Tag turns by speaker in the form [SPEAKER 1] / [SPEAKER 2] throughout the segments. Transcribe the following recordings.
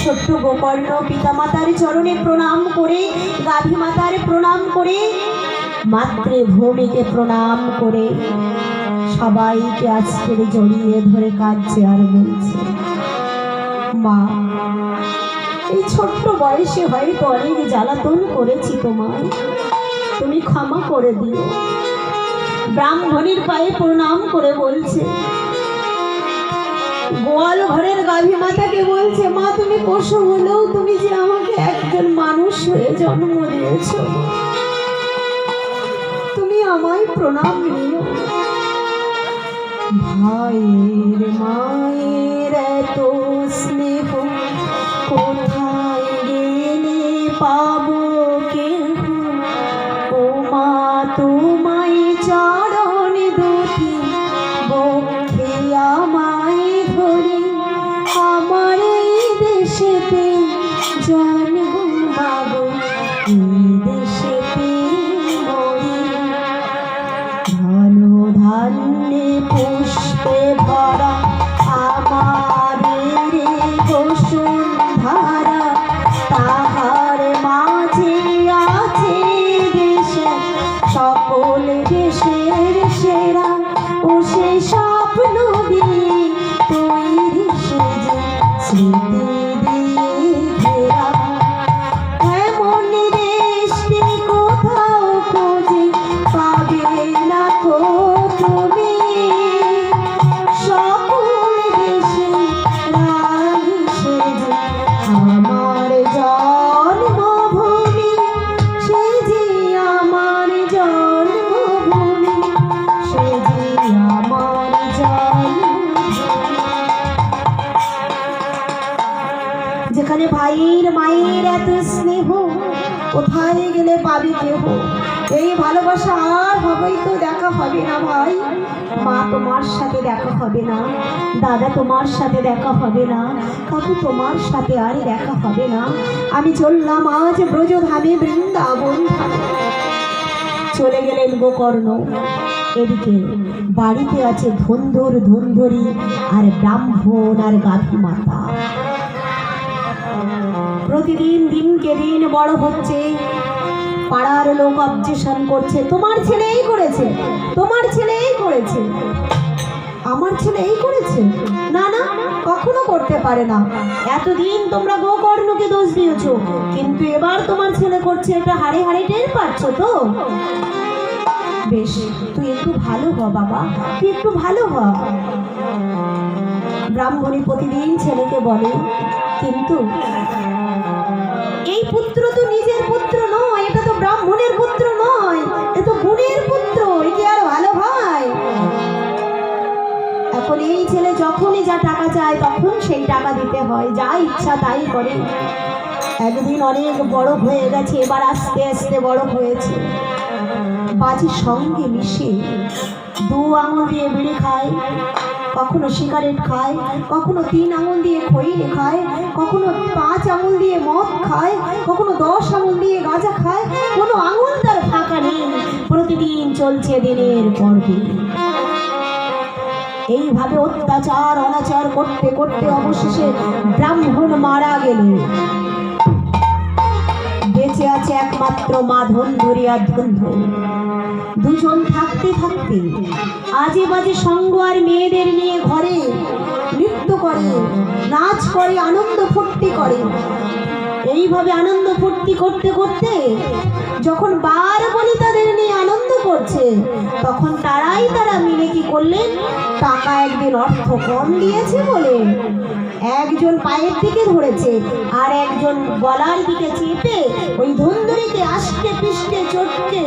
[SPEAKER 1] ছোট্ট গোকর্ণ পিতামাতার চরণে প্রণাম করে, গাভী মাতার প্রণাম করে, মাতৃভূমিকে প্রণাম করে সবাইকে আজকের জড়িয়ে ধরে কাঁদছে আর বলছে, মা এই ছোট্ট বয়সে হয়তো অনেক জ্বালাতন করেছি তোমায়, তুমি ক্ষমা করে দিও। ব্রাহ্মণীর পায়ে প্রণাম করে বলছে, গোয়াল ঘরের গাভী মাতাকে বলছে, মা তুমি পশু হলেও তুমি যে আমাকে একজন মানুষ হয়ে জন্ম দিয়েছ, তুমি আমায় প্রণাম নিও। ভাইয়ের মায়ের এত স্নেহ কোথায় গেলে পাবো কেহ, ও মা তোমায় চরণ দুটি বক্ষে আমায় ধরে, আমার এই দেশেতে জন্ম মাগো, এই দেশেতে মরি। ধন ধান্যে পুষ্পে ভরা আমার রে বসুন্ধরা, তাহার মাঝে আছে দেশে সকল দেশের সেরা, ও সে স্বপ্ন দিয়ে তৈরি সেজে স্মৃতি দিয়ে ঘেরা। এমন দেশটি কোথাও খুঁজে পাবে না কো তুমি, সকল দেশে রানী সেজে আমার জন্মভূমি, সে যে আমার জন্মভূমি, সে যে আমার জন্মভূমি। যেখানে ভাইয়ের মায়ের এত স্নেহ, কোথায় গেলে পাবি কেহ, এই ভালোবাসা আর হবেই তো দেখা হবে না ভাই। মা তোমার সাথে দেখা হবে না, দাদা তোমার সাথে দেখা হবে না, কাকু তোমার সাথে আর দেখা হবে না। আমি চললাম আজ ব্রজধামে বৃন্দাবন ধামে। চলে গেলেন গোকর্ণ। এদিকে বাড়িতে আছে ধুন্ধর ধুন্ধরি আর ব্রাহ্মণ আর গাভী মাতা। প্রতিদিন দিনকে দিন বড় হচ্ছে, পাড়ার লোক অবজেকশন করছে, তোমার ছেলে এই করেছে, তোমার ছেলে এই করেছে, আমার ছেলে এই করেছে, না না কখনো করতে পারে না। এতদিন তোমরা গোকর্ণকে দোষ দিয়েছো, কিন্তু এবার তোমার ছেলে করছে, এটা হাড়ে হাড়ে টের পাচ্ছ তো? বেশ, তুই একটু ভালো হ বাবা, তুই একটু ভালো হ। ব্রাহ্মণী প্রতিদিন ছেলেকে বলে, কিন্তু এই পুত্র তো নিজের পুত্র নয়, এটা তো ব্রাহ্মণের পুত্র নয়, এ তো গুণের পুত্র, একে আর ভালো ভাই। এখন এই ছেলে যখনই যা টাকা চায় তখন সেই টাকা দিতে হয়, যা ইচ্ছা তাই করে। একদিন অনেক বড় হয়ে গেছে, এবার আস্তে আস্তে বড় হয়েছে। বাজির সঙ্গে মিশে 2 আঙুল দিয়ে বিড়ি খায়, কখনো সিগারেট খায়, কখনো 3 আঙুল দিয়ে খৈনি খায়, কখনো 5 আঙুল দিয়ে মদ খায়, কখনো 10 আঙুল দিয়ে গাঁজা খায়, কোনো আঙুল তার ফাঁকা নেই। প্রতিদিন চলছে দিনের পর দিন। এইভাবে অত্যাচার অনাচার করতে করতে অবশেষে ব্রাহ্মণ মারা গেল। বেঁচে আছে একমাত্র মা ধুন্ধরি আর ধুন্ধর। দুজন থাকতে থাকতে আজে বাজে সঙ্গ আর মেয়েদের নিয়ে ঘরে নৃত্য করে, নাচ করে, আনন্দ ফুর্তি করে। এইভাবে আনন্দ ফুর্তি করতে করতে যখন বার বলি তাদের নিয়ে আনন্দ করছে, তখন তারা মিলে কি করলেন, টাকা একদিন অর্থ কম দিয়েছে বলে একজন পায়ের দিকে ধরেছে আর একজন গলার দিকে চেপে ওই ধুন্দুরিকে আষ্টে পিষ্টে চটকে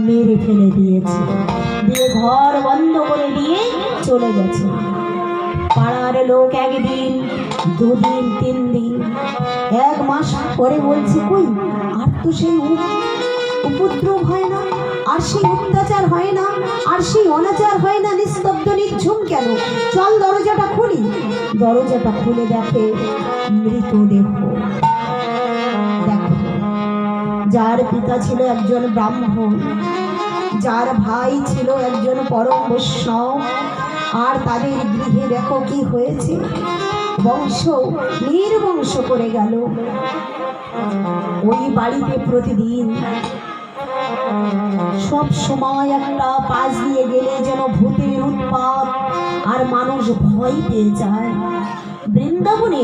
[SPEAKER 1] মেরে ফেলে দিয়েছে, দিয়ে ঘর বন্ধ করে দিয়ে চলে গেছে। পাড়ার লোক একদিন, দুদিন, 3 দিন, 1 মাস পরে বলছে, কই আর তো সেই উপদ্রব হয় না, আর সেই অত্যাচার হয় না, আর সেই অনাচার হয় না, নিস্তব্ধ নিঝুম কেন? চল দরজাটা খুলি। দরজাটা খুলে দেখে মৃতদেহ। দেখো, যার পিতা ছিল একজন ব্রাহ্মণ, যার ভাই ছিল একজন পরম বৈষ্ণব, আর তাদের গৃহে দেখো কি হয়েছে, বংশ নির্বংশ করে গেল। ওই বাড়িতে প্রতিদিন সব সময় একটা পাশ দিয়ে গেলে যেন ভূতের উৎপাত, আর মানুষ ভয় পেয়ে যায়। বৃন্দাবনে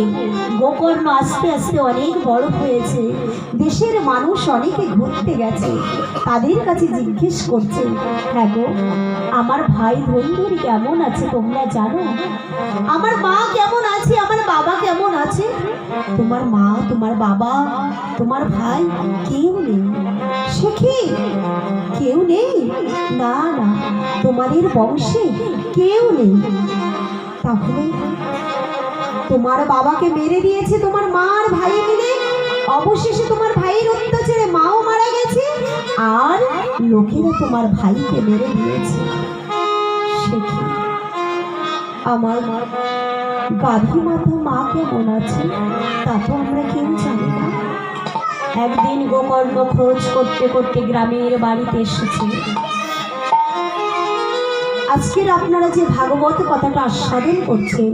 [SPEAKER 1] গোকর্ণ আস্তে আস্তে অনেক বড় হয়েছে, দেশের মানুষ অনেকে ঘুরতে গেছে, তাদের কাছে জিজ্ঞেস করছে, হ্যাঁ গো, আমার ভাই ধন্দুরি কেমন আছে তোমরা জানো? আমার মা কেমন আছে, আমার বাবা কেমন আছে? তোমার মা, তোমার বাবা, তোমার ভাই কেউ নেই। সে কি, কেউ নেই? না না, তোমাদের বংশে কেউ নেই। তাহলে তোমার বাবাকে মেরে দিয়েছে তোমার মা আর ভাই মিলে, অবশেষে তোমার ভাইয়ের অত্যাচারে মাও মারা গেছে, আর লোকেরা তোমার ভাইকে মেরে দিয়েছে। সে কি, আমার গাভী মাতা মা কেমন আছে তা তো আমরা কেউ জানি না। একদিন গোকর্ণ খোঁজ করতে করতে গ্রামের বাড়িতে এসেছে। আজকের আপনারা যে ভাগবত কথাটা আস্বাদন করছেন,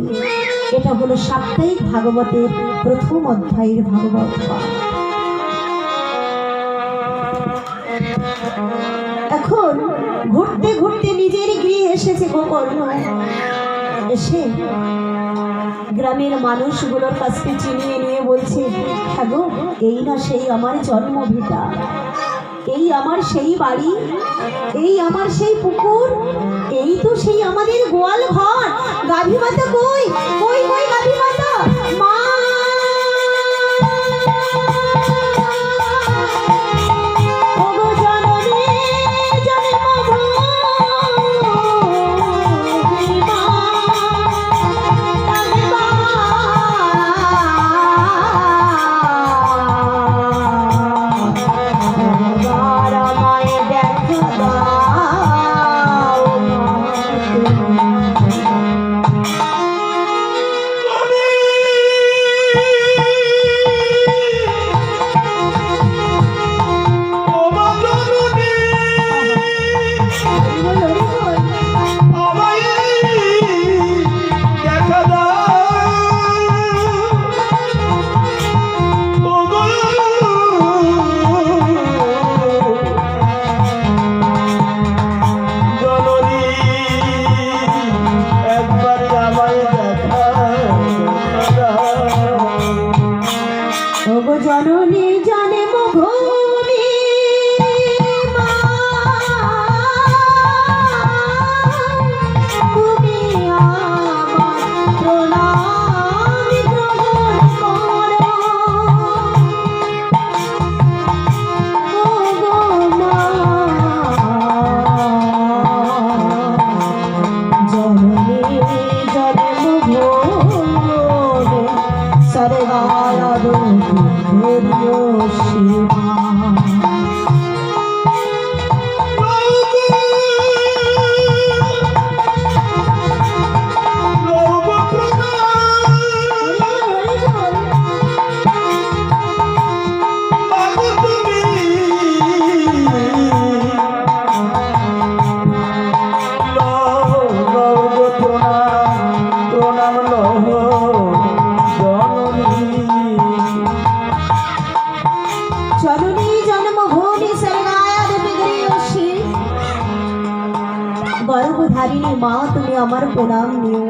[SPEAKER 1] এটা হলো সাপ্তাহিক ভাগবতের 1ম অধ্যায়ের ভাগবত। এখন ঘুরতে ঘুরতে নিজের গৃহে এসেছে গোকর্ণ। এসে গ্রামের মানুষগুলোর কাছে চিনিয়ে নিয়ে বলছে, হ্যাঁ গো, এই না সেই আমার জন্মভিটা, এই আমার সেই বাড়ি, এই আমার সেই পুকুর, এই তো সেই আমাদের গোয়াল ঘর। গাভী মাতা কই, কই কই গাভী মাতা? মা, জননী জানে মুঘনি মা, তুমি আমার প্রণাম গ্রহণ করো। ওগো মা, জননী জানে মুঘনি সর্বায় শিবা। গর্ভধারিণী মা, তুমি আমার প্রণাম নিও।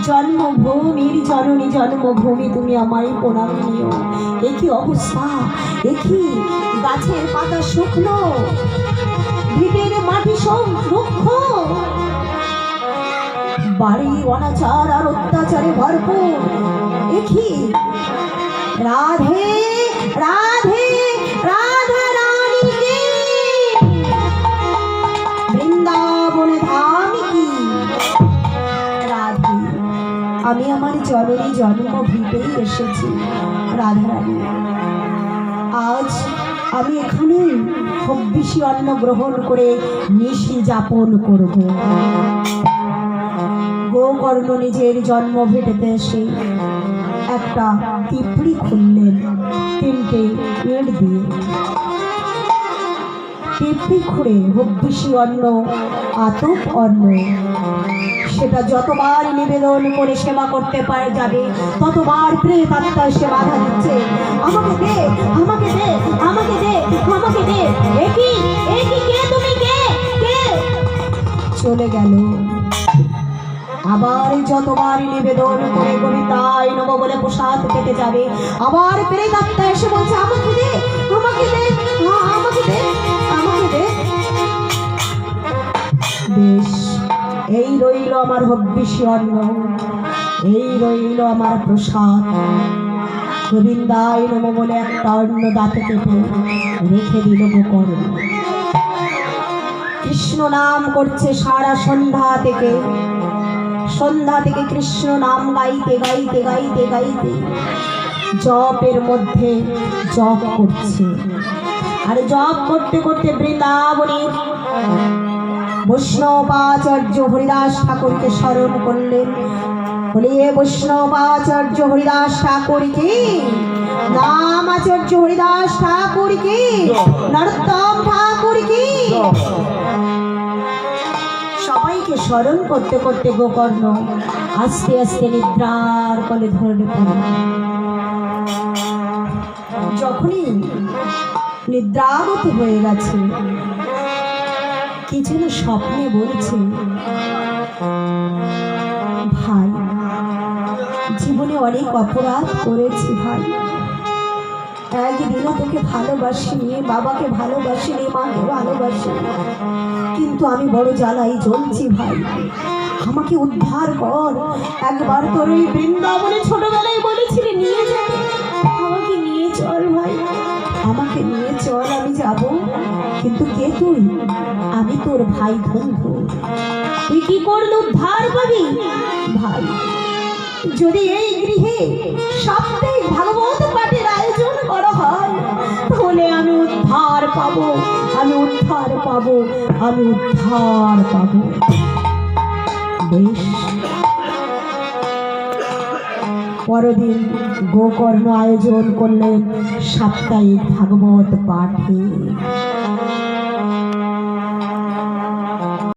[SPEAKER 1] জন্মভূমির জননী জন্মভূমি তুমি আমায় প্রণাম নিও। একই অবস্থা, একই গাছের পাতা শুকনো, ভিটের মাটি সব রুক্ষ, বাড়ি অনাচার আর অত্যাচারে ভরপুর। একই রাধে রাধে রাধা রানীকে বৃন্দাবনে ধাম কি রাধে। আমি আমার জননী জন্মভূমিতেই এসেছি রাধারানী। আজ আমি এখানে খুব বেশি অন্ন গ্রহণ করে নিশি যাপন করব। গোকর্ণ নিজের জন্ম ভেটেতে এসে একটা টিপড়ি খুললেন 3টে ইট দিয়ে। টিপড়ি খুঁড়ে হব্বিষি অন্ন, আতপ অন্ন, সেটা যতবার নিবেদন করে সেবা করতে পারে যাবে ততবার প্রেত আত্মা সে বাধা দিচ্ছে, আমাকে দে, আমাকে দে, আমাকে দে, আমাকে দে। একই একই কে তুমি, কে কে? চলে গেল। আবার যতবার নিবেদন করে গোবিন্দায় নমঃ বলে প্রসাদ পেতে যাবে, আবার প্রেত আত্মা এসে বলছে আমাকে দে, আমাকে দে, আমাকে দে, আমাকে দে। বেশ, এই রইল আমার হব্বিষি অন্ন, এই রইল আমার প্রসাদ। গোবিন্দায় নমঃ বলে একটা অন্ন দাঁতে কেটে রেখে দিল গোকর্ণ। কৃষ্ণ নাম করছে সারা সন্ধ্যা থেকে, সন্ধ্যা থেকে কৃষ্ণ নাম গাইতে গাইতে গাইতে গাইতে জপের মধ্যে জপ করছে। আর জপ করতে করতে বৃন্দাবনে বৈষ্ণবাচার্য হরিদাস ঠাকুরকে স্মরণ করলেন। বলিয়ে বৈষ্ণবাচার্য হরিদাস ঠাকুর কি, নামাচার্য হরিদাস ঠাকুর কি, নরোত্তম ঠাকুর কি। সবাইকে স্মরণ করতে করতে গোকর্ণ আস্তে আস্তে নিদ্রার কোলে ধরে পড়ল। যখনই নিদ্রাগত হয়ে গেছে, কি যেন স্বপ্নে বলছে, ভাই জীবনে অনেক অপরাধ করেছি ভাই, একদিনও তোকে ভালোবাসিনি, বাবাকে ভালোবাসিনি, মাকে ভালোবাসিনি, কিন্তু আমি বড় জ্বালাই জ্বলছি ভাই, আমাকে উদ্ধার কর। একবার তোর ওই বৃন্দাবনে ছোটবেলায় বলেছিলি নিয়ে যাবে, আমাকে নিয়ে চল ভাই, আমাকে নিয়ে চল, আমি যাব। কিন্তু কে তুই? আমি তোর ভাই বন্ধু, তুই কি করলে উদ্ধার পাবি? ভাই যদি এই গৃহে সাপ্তাহিক ভাগবত পাঠের আয়োজন করা হয় তাহলে আমি উদ্ধার পাবো, আমি উদ্ধার পাবো, আমি উদ্ধার পাবো। বেশ, পরদিন গোকর্ণ আয়োজন করলেন সাপ্তাহিক ভাগবত পাঠে।